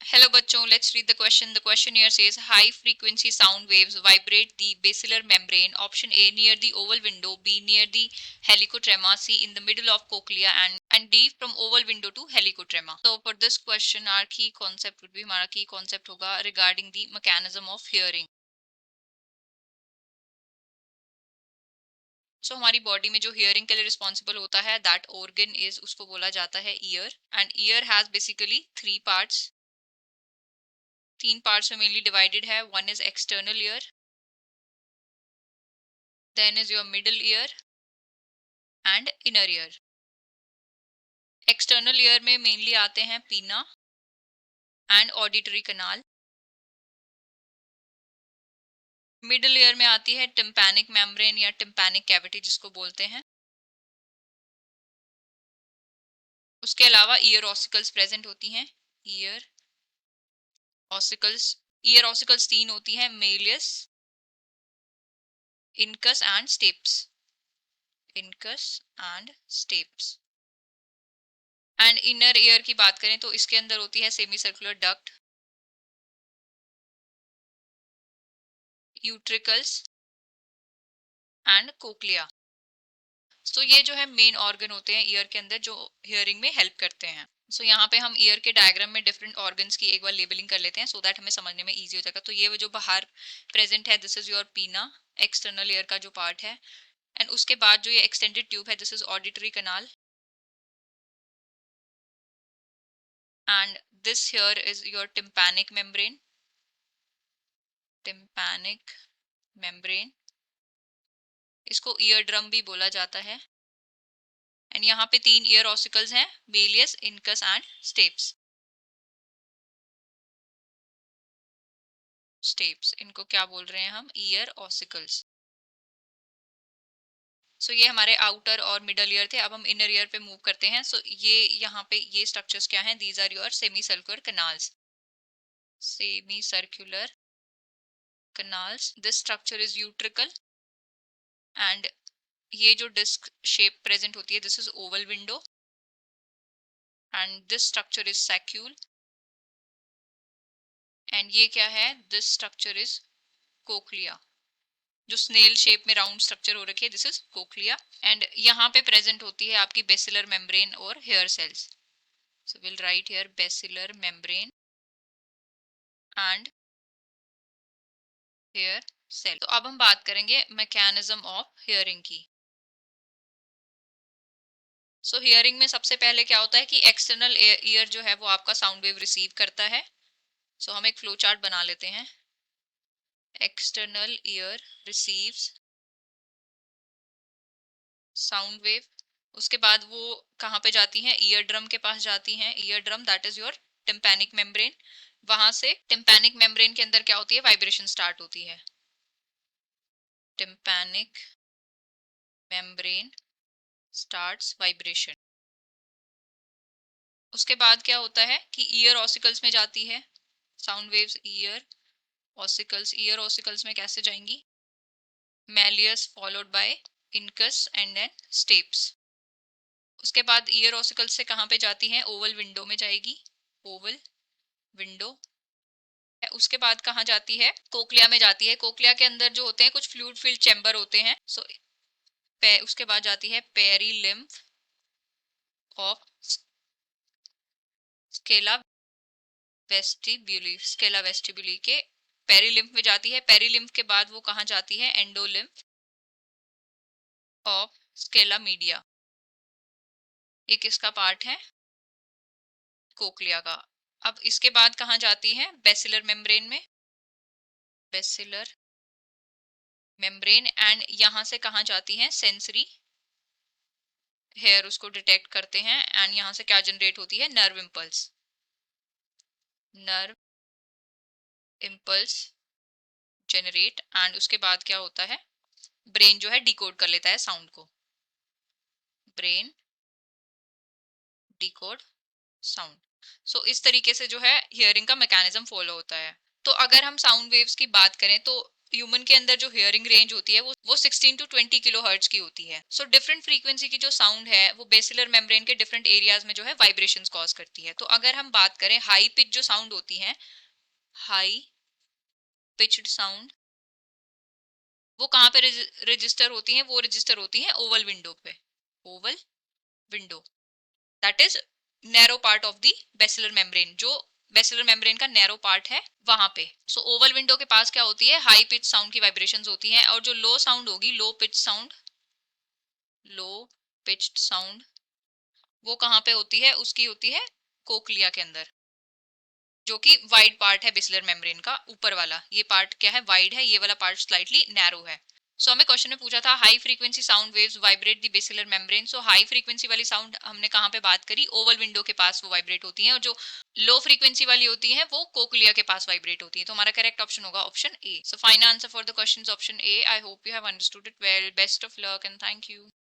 Hello बच्चों, let's read the question. The question here says high frequency sound waves vibrate the basilar membrane. Option A near the oval window, B near the helicotrema, C in the middle of cochlea, and D from oval window to helicotrema. So for this question our key concept would be, हमारा key concept होगा regarding the mechanism of hearing. So हमारी body में जो hearing के लिए responsible होता है that organ is, उसको बोला जाता है ear. And ear has basically three parts. तीन पार्ट्स में मेनली डिवाइडेड है. One is external ear, then is your middle ear and inner ear. External ear में मेनली आते हैं pinna and auditory canal. Middle ear में आती है tympanic membrane या टिम्पैनिक कैविटी जिसको बोलते हैं. उसके अलावा ईयर ऑसिकल्स प्रेजेंट होती हैं. ईयर ऑसिकल्स तीन होती हैं, malleus, incus and stapes. And inner ear की बात करें तो इसके अंदर होती है semi circular duct, utricles and cochlea. So ये जो है मेन ऑर्गन होते हैं ईयर के अंदर जो हियरिंग में हेल्प करते हैं. सो यहाँ पे हम ईयर के डायग्राम में डिफरेंट ऑर्गन्स की एक बार लेबलिंग कर लेते हैं सो दैट हमें समझने में इजी हो जाएगा. तो ये जो बाहर प्रेजेंट है this is your pinna, external ear का जो पार्ट है. एंड उसके बाद जो ये एक्सटेंडेड ट्यूब है this is auditory canal. And this here is your tympanic membrane. इसको ईयर ड्रम भी बोला जाता है. एंड यहाँ पे तीन ईयर ऑसिकल्स हैं, बेलियस, इनकस एंड स्टेप्स. इनको क्या बोल रहे हैं हम? Ear ossicles. सो ये हमारे आउटर और मिडल ईयर थे. अब हम इनर ईयर पे मूव करते हैं. सो ये यहाँ पे ये स्ट्रक्चर्स क्या हैं? These are your semi circular canals. This structure is utricle. And ये जो डिस्क शेप प्रेजेंट होती है this is oval window. And this structure is saccule. And ये क्या है? This structure is cochlea. जो स्नेल शेप में राउंड स्ट्रक्चर हो रखी है दिस इज कोक्लिया. एंड यहाँ पे प्रेजेंट होती है आपकी बेसिलर मेम्ब्रेन और hair cells. So will write here basilar membrane and hair cell. तो अब हम बात करेंगे मैकेनिज्म ऑफ हियरिंग की. सो हियरिंग में सबसे पहले क्या होता है कि एक्सटर्नल ईयर जो है वो आपका साउंड वेव रिसीव करता है. सो हम एक फ्लो चार्ट बना लेते हैं. External ear receives sound wave. उसके बाद वो कहाँ पे जाती हैं? ईयर ड्रम के पास जाती हैं. Ear drum that is your tympanic membrane. वहां से टिम्पैनिक मेम्ब्रेन के अंदर क्या होती है? वाइब्रेशन स्टार्ट होती है. Tympanic membrane starts vibration. उसके बाद क्या होता है कि ईयर ऑसिकल्स में जाती है साउंड वेव्स. ईयर ऑसिकल्स में कैसे जाएंगी? Malleus followed by incus and then stapes. उसके बाद ईयर ऑसिकल्स से कहाँ पे जाती हैं? ओवल विंडो में जाएगी. Oval window. उसके बाद कहाँ जाती है? कोक्लिया में जाती है. कोक्लिया के अंदर जो होते हैं कुछ फ्लूइड फिल्ड चैम्बर होते हैं. सो उसके बाद जाती है पेरी लिम्फ ऑफ स्केला वेस्टिब्यूली के पेरीलिम्फ में जाती है. पेरीलिम्फ के बाद वो कहाँ जाती है? Endolymph of Scala media. ये किसका पार्ट है? कोक्लिया का. अब इसके बाद कहाँ जाती है? बेसिलर मेम्ब्रेन में. Basilar membrane. एंड यहाँ से कहाँ जाती हैं? सेंसरी हेयर उसको डिटेक्ट करते हैं. एंड यहाँ से क्या जनरेट होती है? Nerve impulse generate. एंड उसके बाद क्या होता है? ब्रेन जो है डिकोड कर लेता है साउंड को. Brain decode sound. सो इस तरीके से जो है हियरिंग का मैकेनिज्म फॉलो होता है. तो अगर हम साउंड वेव्स की बात करें तो ह्यूमन के अंदर जो हियरिंग रेंज होती है वो 16 टू 20 किलो हर्ट्ज की होती है। सो डिफरेंट फ्रीक्वेंसी की जो साउंड है वो बेसिलर मेम्ब्रेन के डिफरेंट एरियाज में जो है वाइब्रेशंस कॉज करती है। तो अगर हम बात करें हाई पिच जो साउंड होती है, हाई पिच्ड साउंड, वो कहाँ पे रजिस्टर होती हैं? वो रजिस्टर होती हैं ओवल विंडो पे, Oval window, that is narrow part of the basilar membrane, जो बेसिलर मेम्ब्रेन का नैरो पार्ट है वहां पे। सो ओवल विंडो के पास क्या होती है? हाई पिच साउंड की वाइब्रेशंस होती हैं, और जो लो साउंड होगी, लो पिच साउंड, लो पिच्ड साउंड, वो कहाँ पे होती है? उसकी होती है कोक्लिया के अंदर, जो कि वाइड पार्ट है बेसिलर मेम्ब्रेन का, ऊपर वाला ये पार्ट क्या है? वाइड है, ये वाला पार्ट स्लाइटली नैरो है। सो हमें क्वेश्चन में पूछा था high frequency sound waves vibrate the basilar membrane. So high frequency वाली साउंड हमने कहाँ पे बात करी? ओवल विंडो के पास वो वाइब्रेट होती हैं, और जो लो फ्रीक्वेंसी वाली होती है वो कोक्लिया के पास वाइब्रेट होती है। तो हमारा करेक्ट ऑप्शन होगा option A. So final answer for the question option A. I hope you have understood it well. Best of luck and thank you.